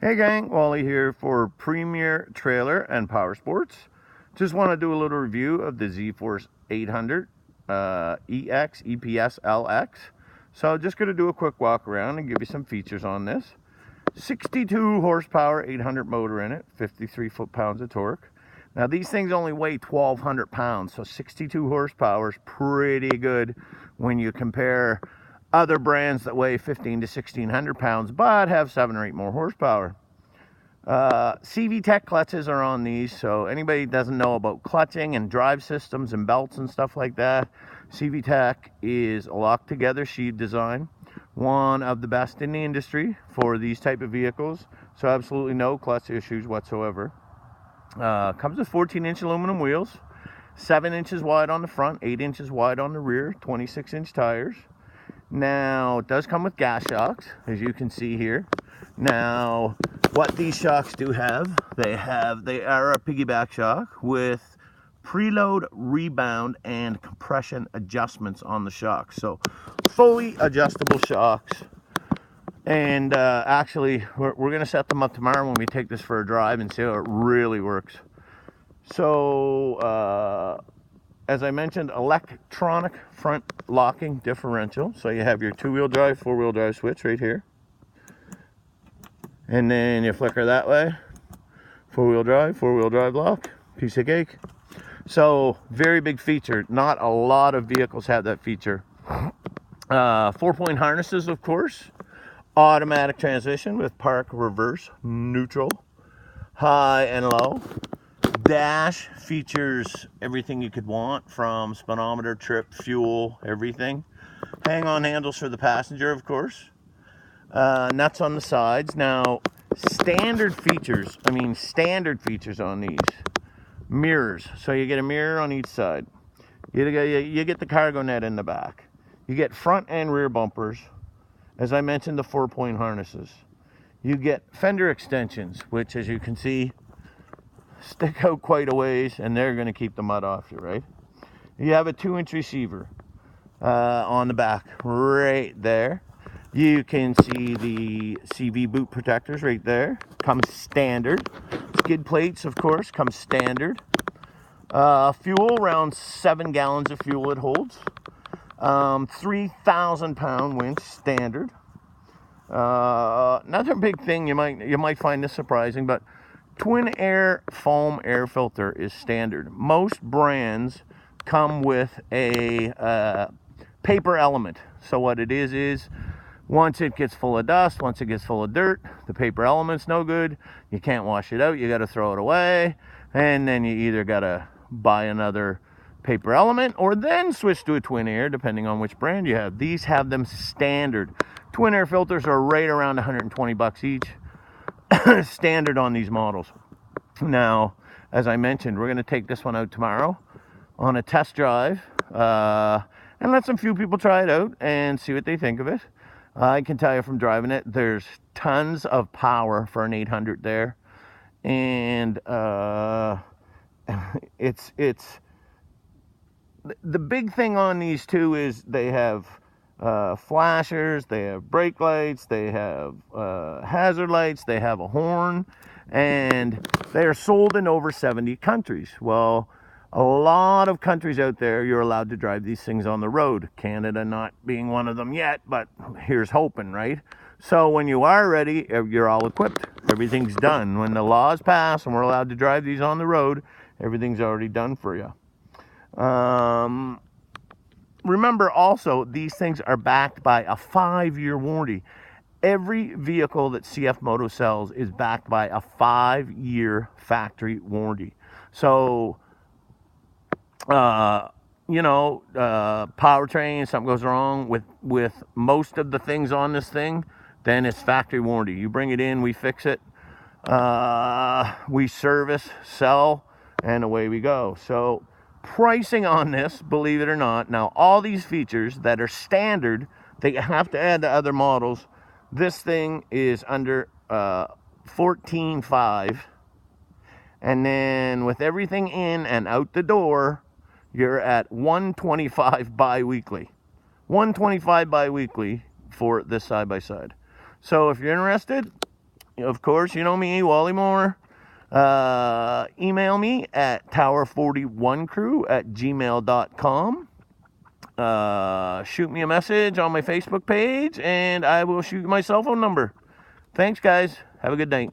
Hey gang, Wally here for Premier Trailer and Power Sports. Just want to do a little review of the ZForce 800 EX EPS LX. So just going to do a quick walk around and give you some features on this. 62 horsepower, 800 motor in it, 53 foot-pounds of torque. Now these things only weigh 1,200 pounds, so 62 horsepower is pretty good when you compare other brands that weigh 15 to 1,600 pounds, but have 7 or 8 more horsepower. CV Tech clutches are on these, so anybody that doesn't know about clutching and drive systems and belts and stuff like that, CV Tech is a locked together sheave design, one of the best in the industry for these type of vehicles, so absolutely no clutch issues whatsoever. Comes with 14-inch aluminum wheels, 7 inches wide on the front, 8 inches wide on the rear, 26-inch tires. Now, it does come with gas shocks, as you can see here. Now, what these shocks do have, they are a piggyback shock with preload, rebound, and compression adjustments on the shocks. So, fully adjustable shocks. And actually, we're going to set them up tomorrow when we take this for a drive and see how it really works. So, as I mentioned, electronic front locking differential. So you have your 2-wheel drive, 4-wheel drive switch right here. And then you flicker that way. 4-wheel drive lock, piece of cake. So very big feature. Not a lot of vehicles have that feature. 4-point harnesses, of course. Automatic transmission with park, reverse, neutral, high and low. Dash features everything you could want, from speedometer, trip, fuel, everything. Hang-on handles for the passenger, of course. Nuts on the sides. Now, standard features on these. Mirrors. So you get a mirror on each side. You get the cargo net in the back. You get front and rear bumpers. As I mentioned, the 4-point harnesses. You get fender extensions, which, as you can see, stick out quite a ways, and they're going to keep the mud off you, right? You have a 2-inch receiver on the back right there. You can see the CV boot protectors right there. Comes standard. Skid plates, of course, come standard. Fuel, around 7 gallons of fuel it holds. 3,000 pound winch, standard. Another big thing, you might find this surprising, but twin air foam air filter is standard. Most brands come with a paper element. So what it is once it gets full of dust, once it gets full of dirt, the paper element's no good. You can't wash it out. You got to throw it away. And then you either got to buy another paper element or then switch to a twin air, depending on which brand you have. These have them standard. Twin air filters are right around 120 bucks each. Standard on these models. Now, as I mentioned, we're going to take this one out tomorrow on a test drive and let some few people try it out and see what they think of it. I can tell you from driving it, there's tons of power for an 800 there, and it's the big thing on these two is they have flashers, they have brake lights, they have hazard lights, they have a horn, and they are sold in over 70 countries. Well, a lot of countries out there, you're allowed to drive these things on the road. Canada not being one of them yet, but here's hoping, right? So when you are ready, you're all equipped. Everything's done. When the laws pass and we're allowed to drive these on the road, everything's already done for you. Remember also, these things are backed by a 5-year warranty. Every vehicle that CF Moto sells is backed by a 5-year factory warranty. So, powertrain, something goes wrong with most of the things on this thing, then it's factory warranty. You bring it in, we fix it, we service, sell, and away we go. So, pricing on this, believe it or not, now all these features that are standard that you have to add to other models, this thing is under $14,500, and then with everything in and out the door, you're at $125 bi-weekly. $125 bi-weekly for this side-by-side. So if you're interested, of course, you know me, Wally Moore. Email me at tower41crew@gmail.com. Shoot me a message on my Facebook page, and I will shoot you my cell phone number. Thanks, guys. Have a good night.